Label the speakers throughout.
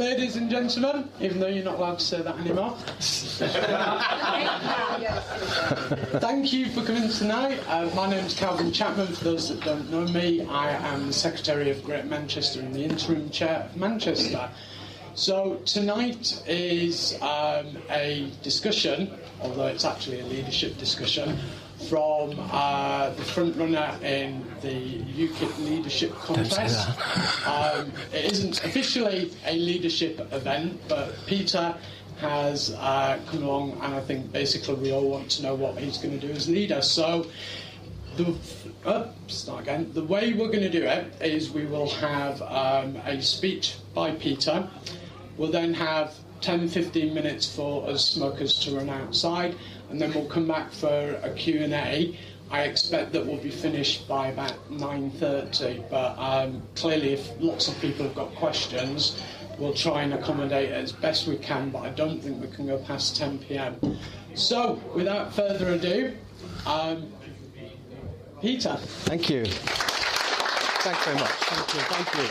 Speaker 1: ladies and gentlemen, even though you're not allowed to say that anymore. Thank you for coming tonight. My name is Calvin Chapman. For those that don't know me, I am the Secretary of Greater Manchester and the Interim Chair of Manchester. So tonight is a discussion, although it's actually a leadership discussion, from the front runner in the UKIP leadership contest. It isn't officially a leadership event, but Peter has come along, and I think basically we all want to know what he's going to do as leader. So the way we're going to do it is we will have a speech by Peter. We'll then have 10-15 minutes for us smokers to run outside, and then we'll come back for a Q&A. I expect that we'll be finished by about 9:30, but clearly if lots of people have got questions, we'll try and accommodate as best we can, but I don't think we can go past 10 p.m. So, without further ado, Peter.
Speaker 2: Thank you. Thanks very much. Thank you.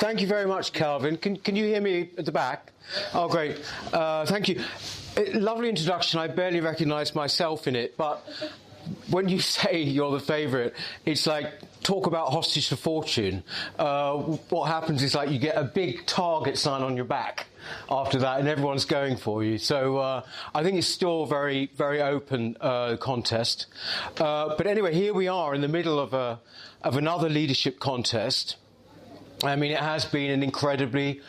Speaker 2: Thank you very much, Calvin. Can you hear me at the back? Oh, great. Thank you. Lovely introduction. I barely recognise myself in it, but when you say you're the favourite, it's like talk about hostage to fortune. What happens is like you get a big target sign on your back after that, and everyone's going for you. So I think it's still a very, very open contest. But anyway, here we are in the middle of another leadership contest. I mean, it has been an incredibly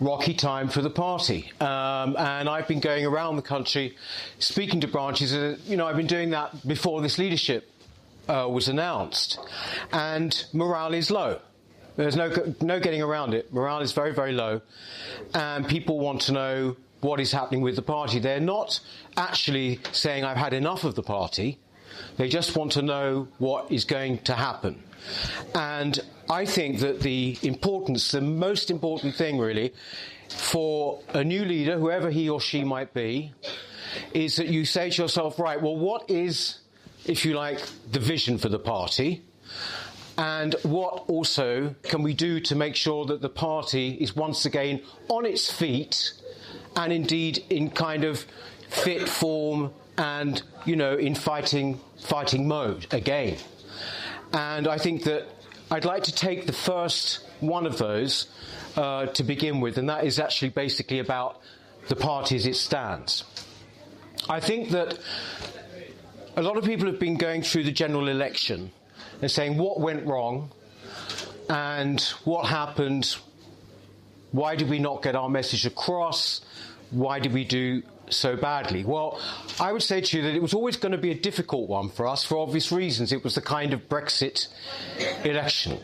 Speaker 2: rocky time for the party. And I've been going around the country speaking to branches. I've been doing that before this leadership was announced. And morale is low. There's no getting around it. Morale is very, very low. And people want to know what is happening with the party. They're not actually saying, I've had enough of the party. They just want to know what is going to happen. And I think that the most important thing really for a new leader, whoever he or she might be, is that you say to yourself, right, well, what is, if you like, the vision for the party? And what also can we do to make sure that the party is once again on its feet and indeed in kind of fit form and, in fighting mode again? And I think that I'd like to take the first one of those to begin with, and that is actually basically about the party as it stands. I think that a lot of people have been going through the general election and saying what went wrong and what happened, why did we not get our message across, why did we do so badly? Well, I would say to you that it was always going to be a difficult one for us for obvious reasons. It was the kind of Brexit election.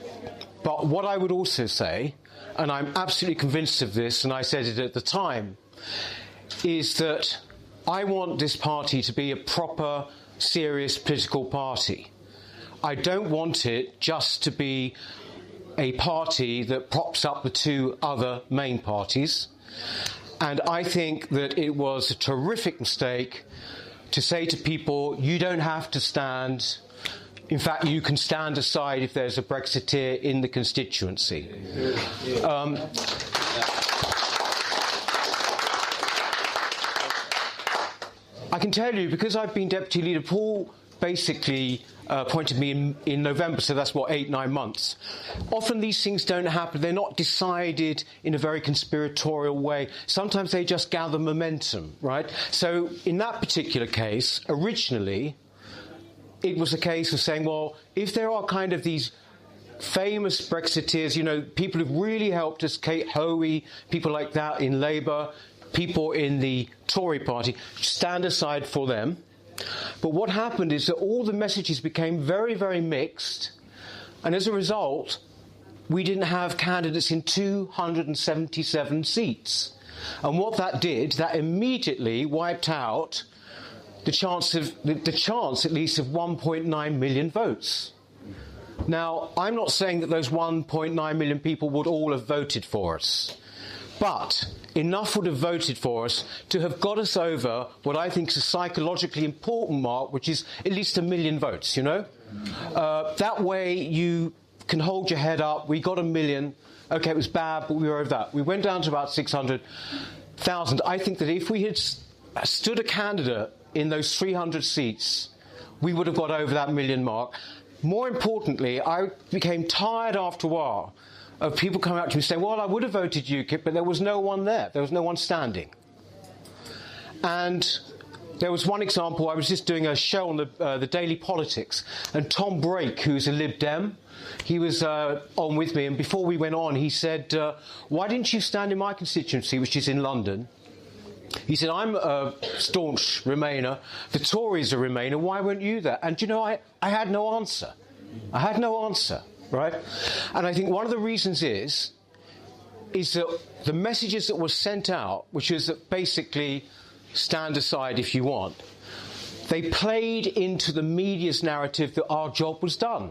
Speaker 2: But what I would also say, and I'm absolutely convinced of this, and I said it at the time, is that I want this party to be a proper, serious political party. I don't want it just to be a party that props up the two other main parties. And I think that it was a terrific mistake to say to people, you don't have to stand. In fact, you can stand aside if there's a Brexiteer in the constituency. I can tell you, because I've been deputy leader, Paul basically appointed me in November, so that's, 8-9 months. Often these things don't happen. They're not decided in a very conspiratorial way. Sometimes they just gather momentum, right? So in that particular case, originally, it was a case of saying, well, if there are kind of these famous Brexiteers, people who've really helped us, Kate Hoey, people like that in Labour, people in the Tory party, stand aside for them. But what happened is that all the messages became very, very mixed, and as a result, we didn't have candidates in 277 seats. And what that did, that immediately wiped out the chance at least of 1.9 million votes. Now, I'm not saying that those 1.9 million people would all have voted for us, but enough would have voted for us to have got us over what I think is a psychologically important mark, which is at least 1 million votes, That way you can hold your head up. We got 1 million. OK, it was bad, but we were over that. We went down to about 600,000. I think that if we had stood a candidate in those 300 seats, we would have got over that 1 million mark. More importantly, I became tired after a while of people coming up to me saying, well, I would have voted UKIP, but there was no one there. There was no one standing. And there was one example. I was just doing a show on the Daily Politics, and Tom Brake, who's a Lib Dem, he was on with me, and before we went on, he said, why didn't you stand in my constituency, which is in London? He said, I'm a staunch Remainer, the Tories are Remainer, why weren't you there? And, you know, I had no answer. I had no answer, right? And I think one of the reasons is that the messages that were sent out, which is that basically stand aside if you want, they played into the media's narrative that our job was done.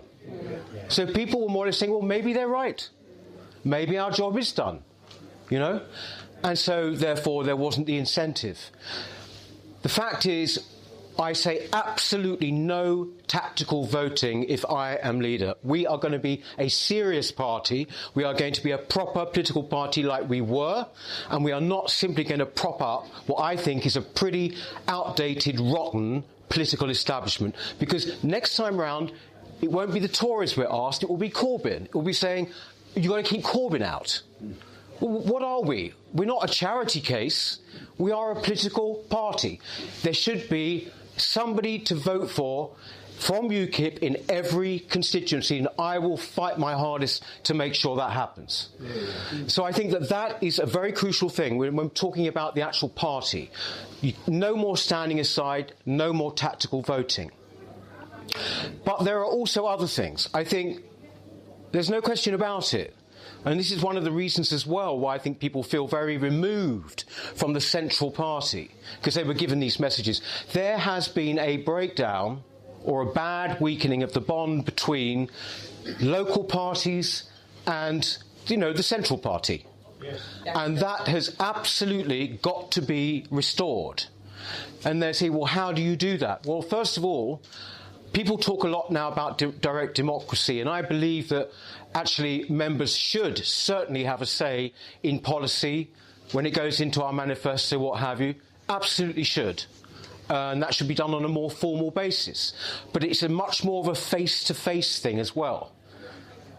Speaker 2: So people were more or less saying, well, maybe they're right. Maybe our job is done, you know? And so, therefore, there wasn't the incentive. The fact is, I say absolutely no tactical voting if I am leader. We are going to be a serious party. We are going to be a proper political party like we were, and we are not simply going to prop up what I think is a pretty outdated, rotten political establishment. Because next time round, it won't be the Tories we're asked, it will be Corbyn. It will be saying, you've got to keep Corbyn out. Well, what are we? We're not a charity case. We are a political party. There should be somebody to vote for from UKIP in every constituency, and I will fight my hardest to make sure that happens. So I think that that is a very crucial thing when we're talking about the actual party. No more standing aside, no more tactical voting. But there are also other things. I think there's no question about it. And this is one of the reasons as well why I think people feel very removed from the central party, because they were given these messages. There has been a breakdown or a bad weakening of the bond between local parties and, you know, the central party. Yes. And that has absolutely got to be restored. And they say, well, how do you do that? Well, first of all, people talk a lot now about direct democracy, and I believe that actually members should certainly have a say in policy when it goes into our manifesto, what have you. Absolutely should. And that should be done on a more formal basis. But it's a much more of a face-to-face thing as well.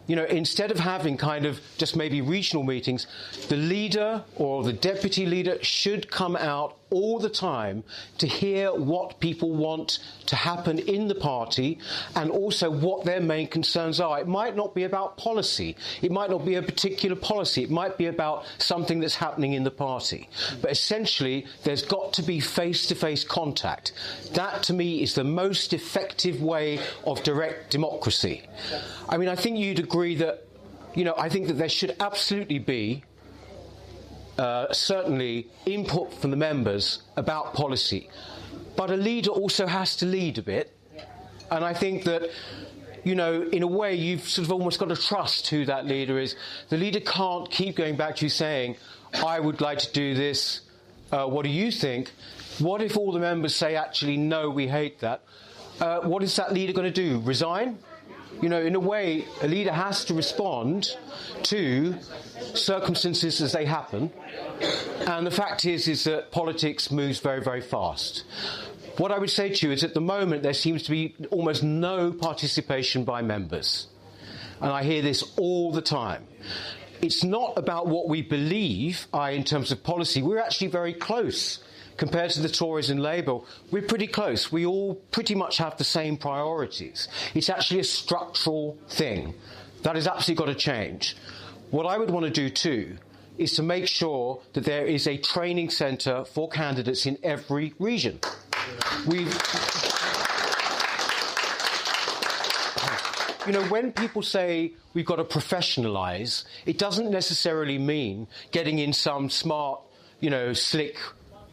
Speaker 2: You know, instead of having kind of just maybe regional meetings, the leader or the deputy leader should come out all the time to hear what people want to happen in the party and also what their main concerns are. It might not be about policy. It might not be a particular policy. It might be about something that's happening in the party. But essentially, there's got to be face-to-face contact. That, to me, is the most effective way of direct democracy. I mean, I think you'd agree that, you know, I think that there should absolutely be certainly input from the members about policy. But a leader also has to lead a bit. And I think that, you know, in a way, you've sort of almost got to trust who that leader is. The leader can't keep going back to you saying, I would like to do this. What do you think? What if all the members say, actually, no, we hate that? What is that leader going to do? Resign? You know, in a way, a leader has to respond to circumstances as they happen. And the fact is that politics moves very, very fast. What I would say to you is at the moment there seems to be almost no participation by members. And I hear this all the time. It's not about what we believe, in terms of policy. We're actually very close. Compared to the Tories and Labour, we're pretty close. We all pretty much have the same priorities. It's actually a structural thing. That has absolutely got to change. What I would want to do too is to make sure that there is a training centre for candidates in every region. You know, when people say we've got to professionalise, it doesn't necessarily mean getting in some smart, you know, slick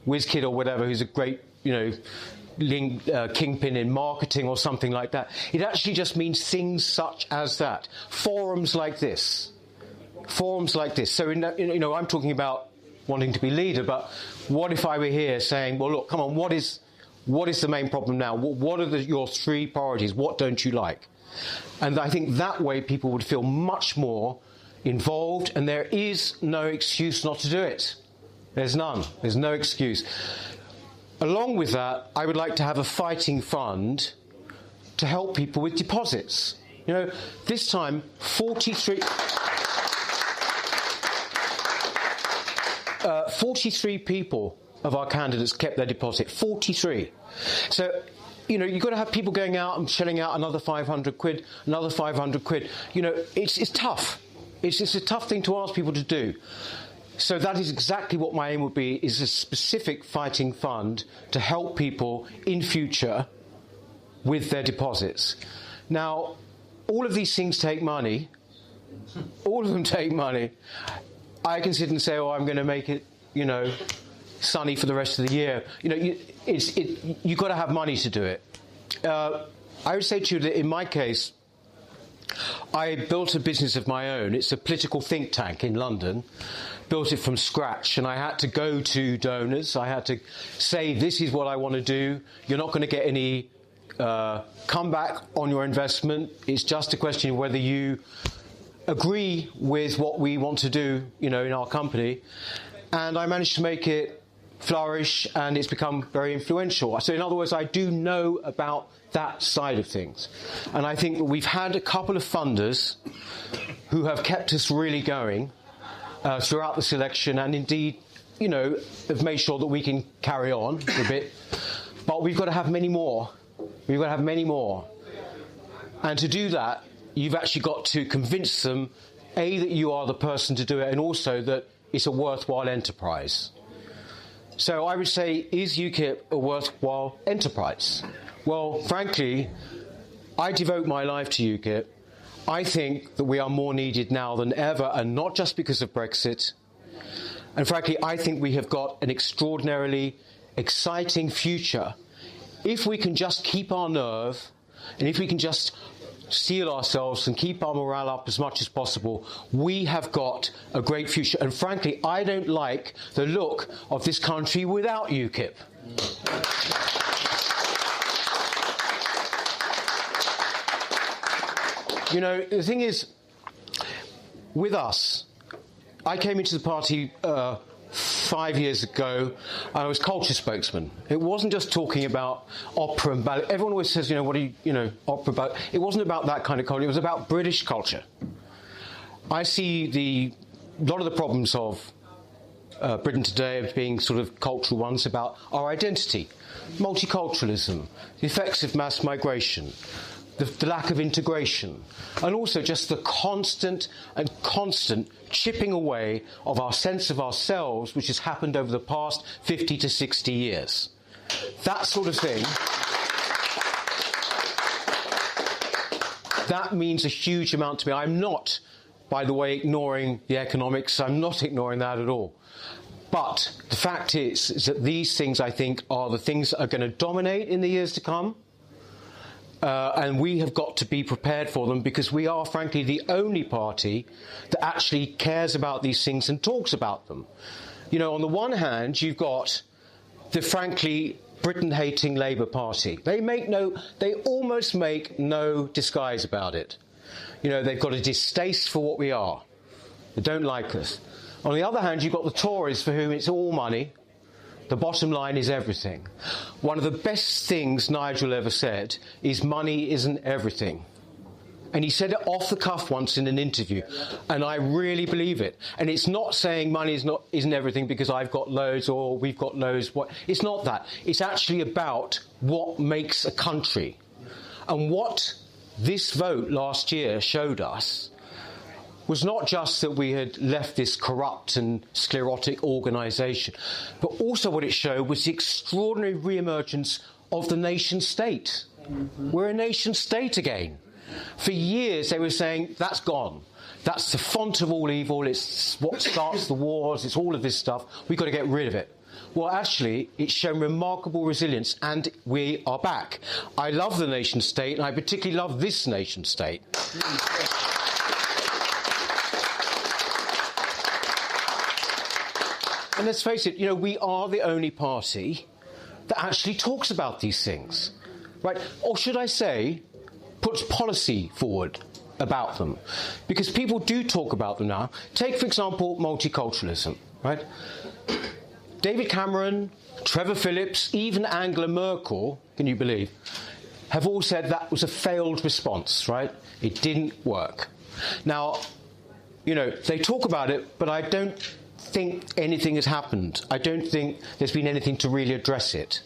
Speaker 2: whiz kid or whatever who's a great, you know, kingpin in marketing or something like that. It actually just means things such as that. Forums like this. Forums like this. So, you know, I'm talking about wanting to be leader, but what if I were here saying, well, look, come on, what is the main problem now? What are your three priorities? What don't you like? And I think that way people would feel much more involved, and there is no excuse not to do it. There's none. There's no excuse. Along with that, I would like to have a fighting fund to help people with deposits. You know, this time, 43 people of our candidates kept their deposit. 43. So, you know, you've got to have people going out and shelling out another 500 quid, another 500 quid. You know, it's tough. It's a tough thing to ask people to do. So that is exactly what my aim would be, is a specific fighting fund to help people in future with their deposits. Now, all of these things take money. All of them take money. I can sit and say, oh, I'm going to make it, you know, sunny for the rest of the year. You know, you've got to have money to do it. I would say to you that in my case, I built a business of my own. It's a political think tank in London. Built it from scratch, and I had to go to donors. I had to say, this is what I want to do. You're not going to get any comeback on your investment. It's just a question of whether you agree with what we want to do, you know, in our company. And I managed to make it flourish, and it's become very influential. So in other words, I do know about that side of things. And I think that we've had a couple of funders who have kept us really going throughout this election, and indeed, you know, have made sure that we can carry on a bit. But we've got to have many more. We've got to have many more. And to do that, you've actually got to convince them, A, that you are the person to do it, and also that it's a worthwhile enterprise. So I would say, is UKIP a worthwhile enterprise? Well, frankly, I devote my life to UKIP. I think that we are more needed now than ever, and not just because of Brexit. And frankly, I think we have got an extraordinarily exciting future if we can just keep our nerve, and if we can just steel ourselves and keep our morale up as much as possible. We have got a great future. And frankly, I don't like the look of this country without UKIP. You know, the thing is, with us, I came into the party 5 years ago, and I was culture spokesman. It wasn't just talking about opera and ballet. Everyone always says, you know, what do you know, opera, ballet. It wasn't about that kind of culture. It was about British culture. I see a lot of the problems of Britain today as being sort of cultural ones about our identity, multiculturalism, the effects of mass migration, the lack of integration, and also just the constant chipping away of our sense of ourselves, which has happened over the past 50 to 60 years. That sort of thing, that means a huge amount to me. I'm not, by the way, ignoring the economics. I'm not ignoring that at all. But the fact is that these things, I think, are the things that are going to dominate in the years to come. And we have got to be prepared for them, because we are, frankly, the only party that actually cares about these things and talks about them. You know, on the one hand, you've got the, frankly, Britain-hating Labour Party. They almost make no disguise about it. You know, they've got a distaste for what we are. They don't like us. On the other hand, you've got the Tories, for whom it's all money. The bottom line is everything. One of the best things Nigel ever said is money isn't everything. And he said it off the cuff once in an interview, and I really believe it. And it's not saying money isn't everything because I've got loads or we've got loads. It's not that. It's actually about what makes a country. And what this vote last year showed us was not just that we had left this corrupt and sclerotic organisation, but also what it showed was the extraordinary re-emergence of the nation-state. We're a nation-state again. For years they were saying, that's gone. That's the font of all evil. It's what starts the wars. It's all of this stuff. We've got to get rid of it. Well, actually, it's shown remarkable resilience, and we are back. I love the nation-state, and I particularly love this nation-state. And let's face it, you know, we are the only party that actually talks about these things, right? Or should I say, puts policy forward about them. Because people do talk about them now. Take, for example, multiculturalism, right? David Cameron, Trevor Phillips, even Angela Merkel, can you believe, have all said that was a failed response, right? It didn't work. Now, you know, they talk about it, but I don't think anything has happened. I don't think there's been anything to really address it.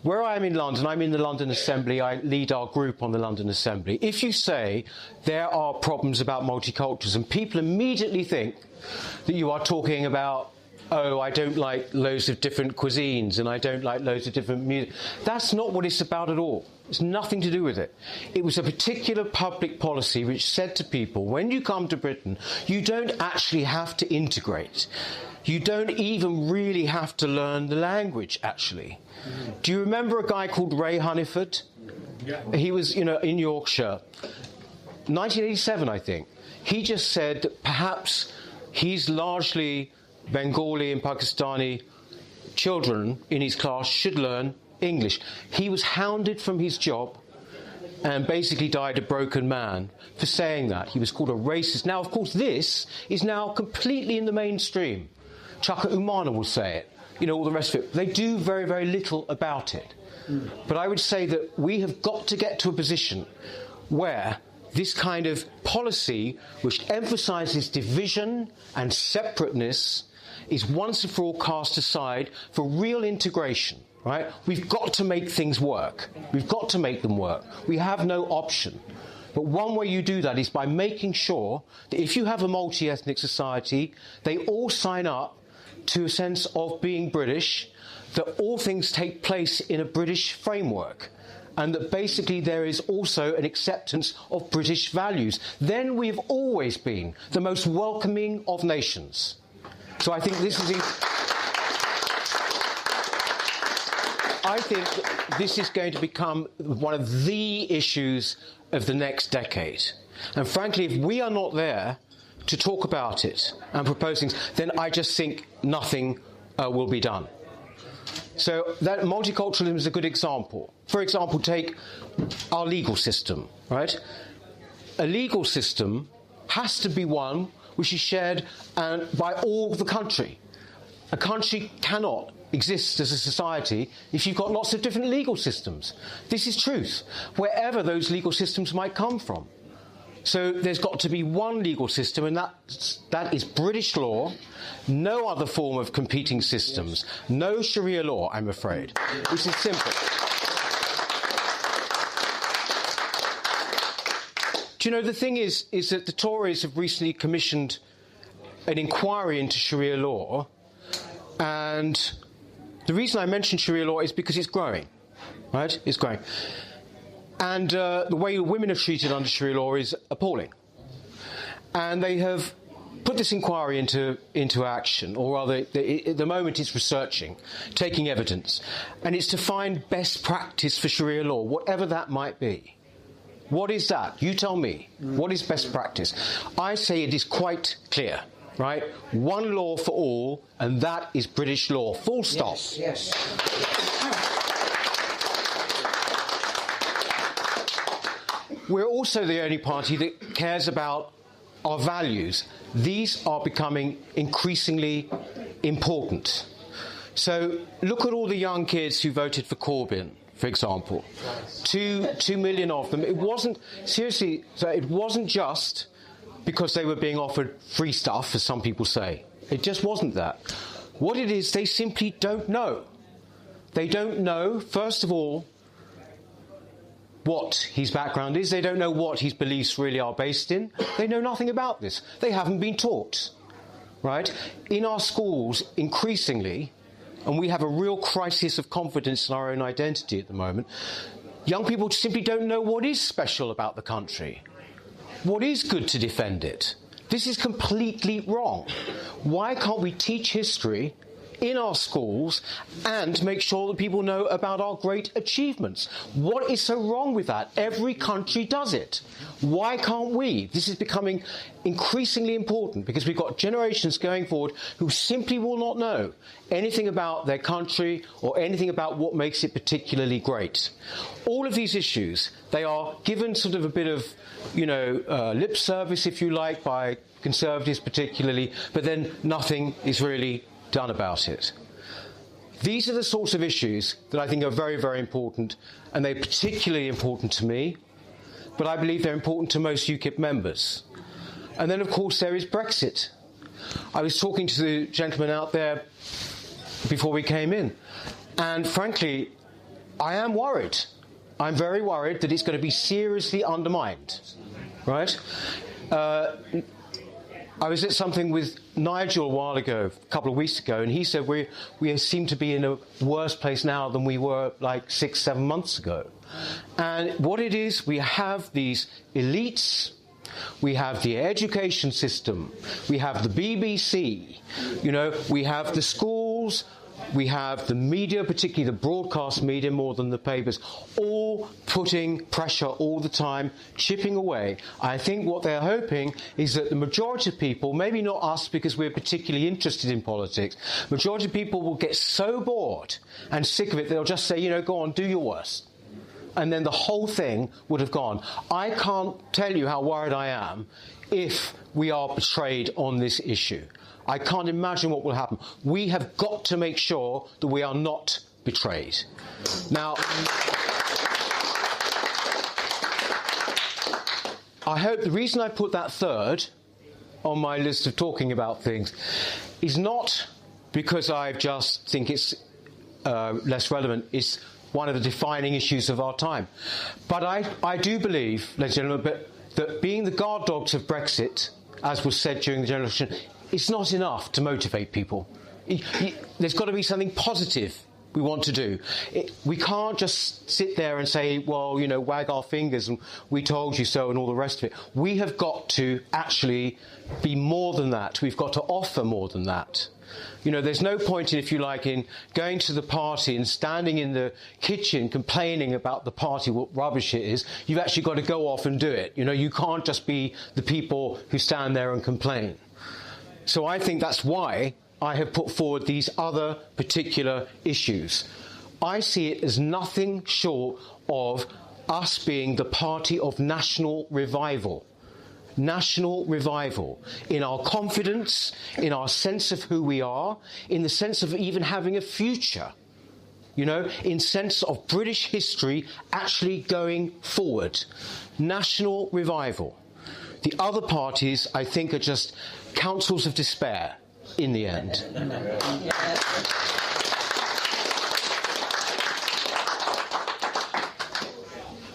Speaker 2: Where I am in London, I'm in the London Assembly, I lead our group on the London Assembly. If you say there are problems about multiculturalism, people immediately think that you are talking about, oh, I don't like loads of different cuisines and I don't like loads of different music. That's not what it's about at all. It's nothing to do with it. It was a particular public policy which said to people, when you come to Britain, you don't actually have to integrate. You don't even really have to learn the language, actually. Do you remember a guy called Ray Hunniford?
Speaker 1: Yeah.
Speaker 2: He was, you know, in Yorkshire. 1987, I think. He just said that perhaps he's largely Bengali and Pakistani children in his class should learn English. He was hounded from his job and basically died a broken man for saying that. He was called a racist. Now, of course, this is now completely in the mainstream. Chaka Umana will say it, you know, all the rest of it. They do very, very little about it. But I would say that we have got to get to a position where this kind of policy, which emphasises division and separateness, is once and for all cast aside for real integration, right? We've got to make things work. We've got to make them work. We have no option. But one way you do that is by making sure that if you have a multi-ethnic society, they all sign up to a sense of being British, that all things take place in a British framework, and that basically there is also an acceptance of British values. Then we've always been the most welcoming of nations. So I think this is... I think this is going to become one of the issues of the next decade. And frankly, if we are not there to talk about it and propose things, then I just think nothing will be done. So that multiculturalism is a good example. For example, take our legal system, right? A legal system has to be one which is shared by all the country. A country cannot exist as a society if you've got lots of different legal systems. This is truth, wherever those legal systems might come from. So there's got to be one legal system, and that is British law, no other form of competing systems, no Sharia law, I'm afraid. This is simple. Do you know, the thing is that the Tories have recently commissioned an inquiry into Sharia law, and the reason I mention Sharia law is because it's growing, right? It's growing. And the way women are treated under Sharia law is appalling. And they have put this inquiry into action, or rather, at the moment it's researching, taking evidence. And it's to find best practice for Sharia law, whatever that might be. What is that? You tell me. What is best practice? I say it is quite clear, right? One law for all, and that is British law. Full stop.
Speaker 3: Yes.
Speaker 2: We're also the only party that cares about our values. These are becoming increasingly important. So look at all the young kids who voted for Corbyn, for example. 2 million of them. It wasn't, seriously, so it wasn't just because they were being offered free stuff, as some people say. It just wasn't that. What it is, they simply don't know. They don't know, first of all, what his background is. They don't know what his beliefs really are based in. They know nothing about this. They haven't been taught, right? In our schools, increasingly, and we have a real crisis of confidence in our own identity at the moment, young people simply don't know what is special about the country. What is good to defend it? This is completely wrong. Why can't we teach history in our schools and make sure that people know about our great achievements. What is so wrong with that? Every country does it. Why can't we? This is becoming increasingly important because we've got generations going forward who simply will not know anything about their country or anything about what makes it particularly great. All of these issues, they are given sort of a bit of, lip service, if you like, by Conservatives particularly, but then nothing is really done about it. These are the sorts of issues that I think are very, very important, and they're particularly important to me, but I believe they're important to most UKIP members. And then, of course, there is Brexit. I was talking to the gentleman out there before we came in, and frankly, I am worried. I'm very worried that it's going to be seriously undermined, right? I was at something with Nigel a while ago, a couple of weeks ago, and he said we seem to be in a worse place now than we were like 6-7 months ago. And what it is, we have these elites, we have the education system, we have the BBC, we have the schools, we have the media, particularly the broadcast media more than the papers, all putting pressure all the time, chipping away. I think what they're hoping is that the majority of people, maybe not us because we're particularly interested in politics, majority of people will get so bored and sick of it, they'll just say, go on, do your worst. And then the whole thing would have gone. I can't tell you how worried I am if we are betrayed on this issue. I can't imagine what will happen. We have got to make sure that we are not betrayed. Now, I hope the reason I put that third on my list of talking about things is not because I just think it's less relevant. It's one of the defining issues of our time. But I do believe, ladies and gentlemen, that being the guard dogs of Brexit, as was said during the general election, it's not enough to motivate people. There's got to be something positive we want to do. We can't just sit there and say, well, wag our fingers and we told you so and all the rest of it. We have got to actually be more than that. We've got to offer more than that. There's no point in, if you like, in going to the party and standing in the kitchen complaining about the party, what rubbish it is. You've actually got to go off and do it. You can't just be the people who stand there and complain. So I think that's why I have put forward these other particular issues. I see it as nothing short of us being the party of national revival. National revival in our confidence, in our sense of who we are, in the sense of even having a future, in sense of British history actually going forward. National revival. The other parties, I think, are just councils of despair in the end.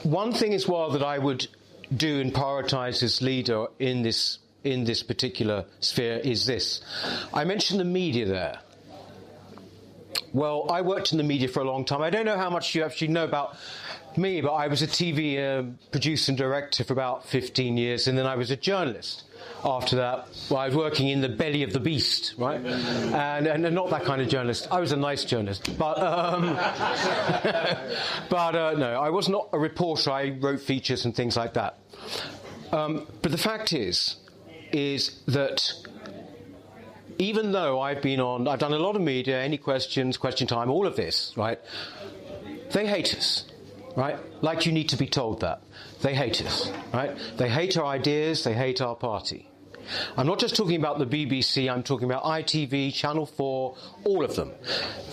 Speaker 2: One thing as well that I would do and prioritise as leader in this particular sphere is this. I mentioned the media there. Well, I worked in the media for a long time. I don't know how much you actually know about me, but I was a TV producer and director for about 15 years, and then I was a journalist. After that, I was working in the belly of the beast, right? And not that kind of journalist. I was a nice journalist, but no, I was not a reporter. I wrote features and things like that. But the fact is that even though I've done a lot of media, Any Questions, Question Time, all of this, right? They hate us. Right? Like you need to be told that. They hate us, right? They hate our ideas, they hate our party. I'm not just talking about the BBC, I'm talking about ITV, Channel 4, all of them.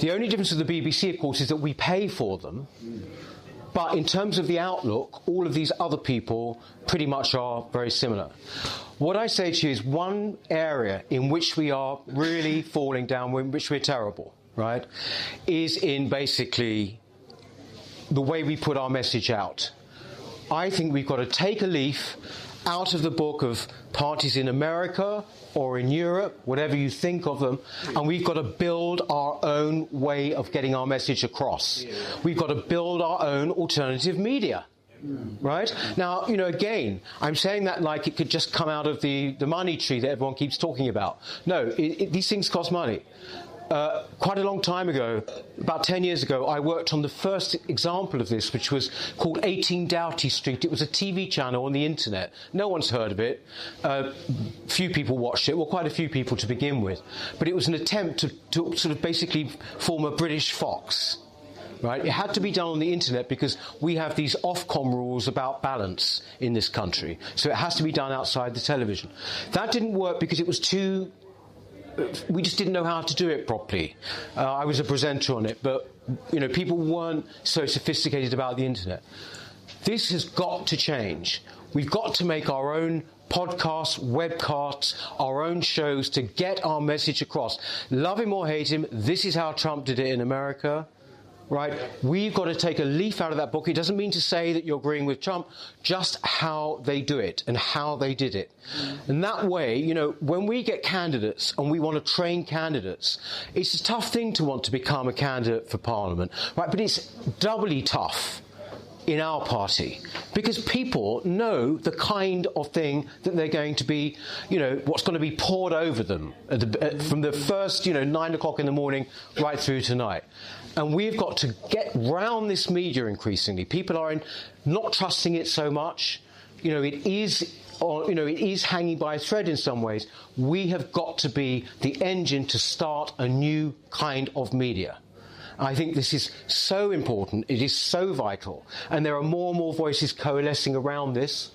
Speaker 2: The only difference with the BBC, of course, is that we pay for them. But in terms of the outlook, all of these other people pretty much are very similar. What I say to you is one area in which we are really falling down, in which we're terrible, right, is in basically the way we put our message out. I think we've got to take a leaf out of the book of parties in America or in Europe, whatever you think of them, and we've got to build our own way of getting our message across. We've got to build our own alternative media. Right? Now, again, I'm saying that like it could just come out of the money tree that everyone keeps talking about. No, these things cost money. quite a long time ago, about 10 years ago, I worked on the first example of this, which was called 18 Doughty Street. It was a TV channel on the internet. No one's heard of it. Few people watched it, well, quite a few people to begin with. But it was an attempt to sort of basically form a British Fox. Right? It had to be done on the internet because we have these Ofcom rules about balance in this country. So it has to be done outside the television. That didn't work because it was too... We just didn't know how to do it properly. I was a presenter on it, but people weren't so sophisticated about the internet. This has got to change. We've got to make our own podcasts, webcasts, our own shows to get our message across. Love him or hate him, this is how Trump did it in America. Right? We've got to take a leaf out of that book. It doesn't mean to say that you're agreeing with Trump, just how they do it and how they did it. And that way, when we get candidates and we want to train candidates, it's a tough thing to want to become a candidate for Parliament, right? But it's doubly tough in our party because people know the kind of thing that they're going to be, what's going to be poured over them from the first, 9 o'clock in the morning right through tonight. And we've got to get round this media increasingly. People are not trusting it so much. It is hanging by a thread in some ways. We have got to be the engine to start a new kind of media. I think this is so important. It is so vital. And there are more and more voices coalescing around this.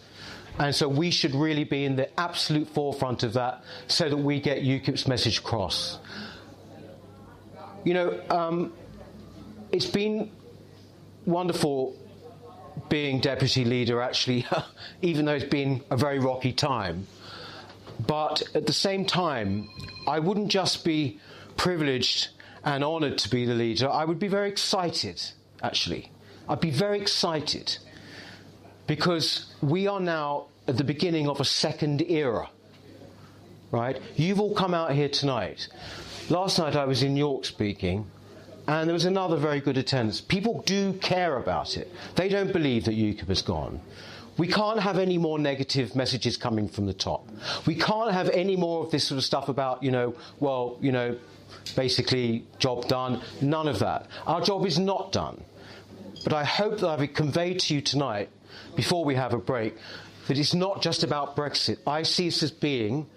Speaker 2: And so we should really be in the absolute forefront of that so that we get UKIP's message across. It's been wonderful being deputy leader, actually, even though it's been a very rocky time. But at the same time, I wouldn't just be privileged and honoured to be the leader. I would be very excited, actually. I'd be very excited because we are now at the beginning of a second era, right? You've all come out here tonight. Last night I was in York speaking, and there was another very good attendance. People do care about it. They don't believe that UKIP has gone. We can't have any more negative messages coming from the top. We can't have any more of this sort of stuff about, basically job done. None of that. Our job is not done. But I hope that I've conveyed to you tonight, before we have a break, that it's not just about Brexit. I see this as being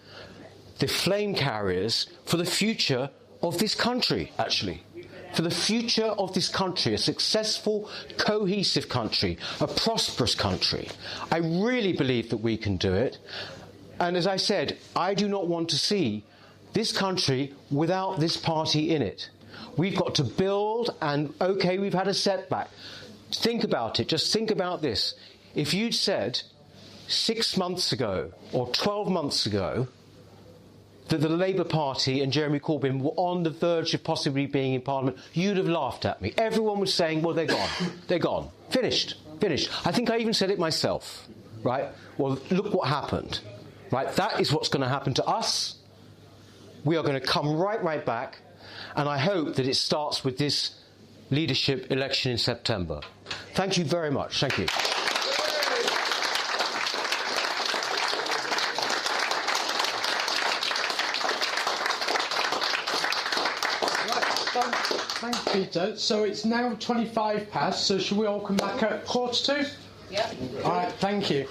Speaker 2: the flame carriers for the future of this country, actually. For the future of this country, a successful, cohesive country, a prosperous country. I really believe that we can do it. And as I said, I do not want to see this country without this party in it. We've got to build, and OK, we've had a setback. Think about it. Just think about this. If you'd said 6 months ago or 12 months ago that the Labour Party and Jeremy Corbyn were on the verge of possibly being in Parliament, you'd have laughed at me. Everyone was saying, well, they're gone. They're gone. Finished. I think I even said it myself, right? Well, look what happened, right? That is what's going to happen to us. We are going to come right back, and I hope that it starts with this leadership election in September. Thank you very much. Thank you.
Speaker 1: Thanks, Peter. So it's now 25 past, so should we all come back at 1:45?
Speaker 3: Yeah.
Speaker 1: All right, thank you.